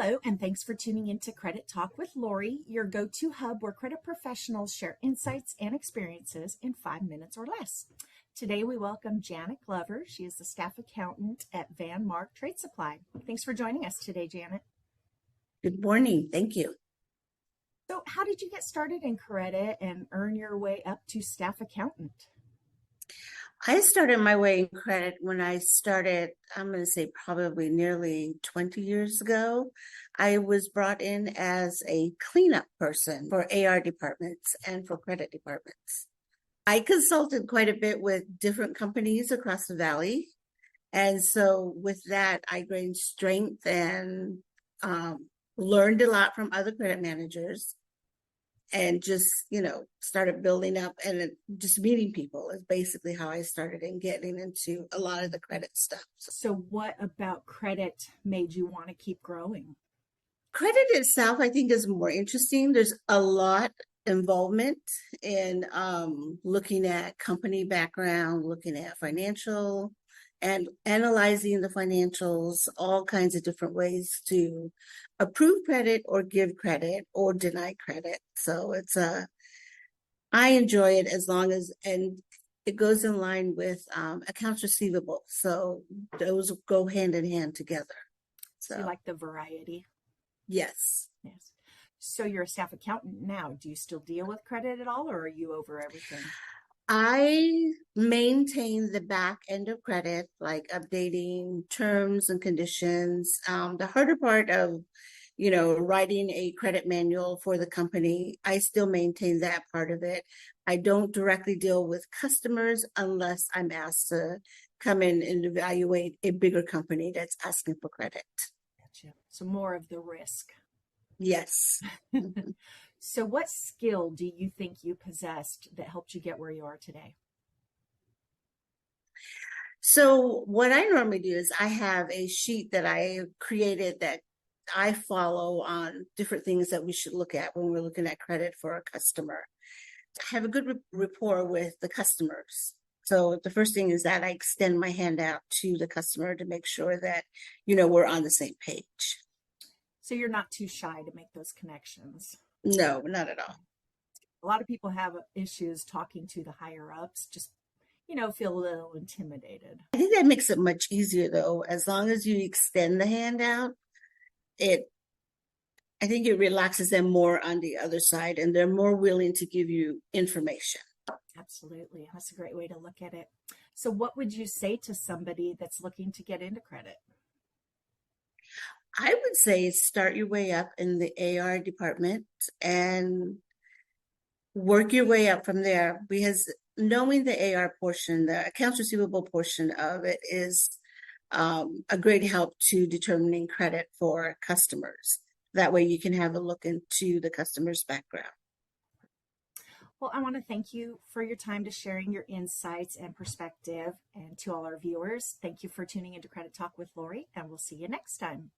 Hello, and thanks for tuning into Credit Talk with Lori, your go-to hub where credit professionals share insights and experiences in 5 minutes or less. Today, we welcome Janet Glover. She is the staff accountant at Marcke Trade Supply. Thanks for joining us today, Janet. Good morning. Thank you. So how did you get started in credit and earn your way up to staff accountant? I started my way in credit when I started, I'm going to say probably nearly 20 years ago. I was brought in as a cleanup person for AR departments and for credit departments. I consulted quite a bit with different companies across the valley. And so with that, I gained strength and learned a lot from other credit managers. And just, started building up and just meeting people is basically how I started and getting into a lot of the credit stuff. So what about credit made you want to keep growing? Credit itself, I think, is more interesting. There's a lot involvement in looking at company background, looking at financial and analyzing the financials, all kinds of different ways to approve credit or give credit or deny credit. So I enjoy it as long as, and it goes in line with accounts receivable. So those go hand in hand together. So you like the variety? Yes. Yes. So you're a staff accountant now. Do you still deal with credit at all, or are you over everything? I maintain the back end of credit, like updating terms and conditions. The harder part of, writing a credit manual for the company, I still maintain that part of it. I don't directly deal with customers unless I'm asked to come in and evaluate a bigger company that's asking for credit. Gotcha. So more of the risk. Yes. So what skill do you think you possessed that helped you get where you are today? So what I normally do is I have a sheet that I created that I follow on different things that we should look at when we're looking at credit for a customer. I have a good rapport with the customers. So the first thing is that I extend my hand out to the customer to make sure that, we're on the same page. So you're not too shy to make those connections? No, not at all. A lot of people have issues talking to the higher ups, just, feel a little intimidated. I think that makes it much easier though. As long as you extend the hand out, I think it relaxes them more on the other side and they're more willing to give you information. Absolutely. That's a great way to look at it. So what would you say to somebody that's looking to get into credit? I would say start your way up in the AR department and work your way up from there, because knowing the AR portion, the accounts receivable portion of it is a great help to determining credit for customers. That way you can have a look into the customer's background. Well, I want to thank you for your time to sharing your insights and perspective. And to all our viewers, thank you for tuning into Credit Talk with Lori, and we'll see you next time.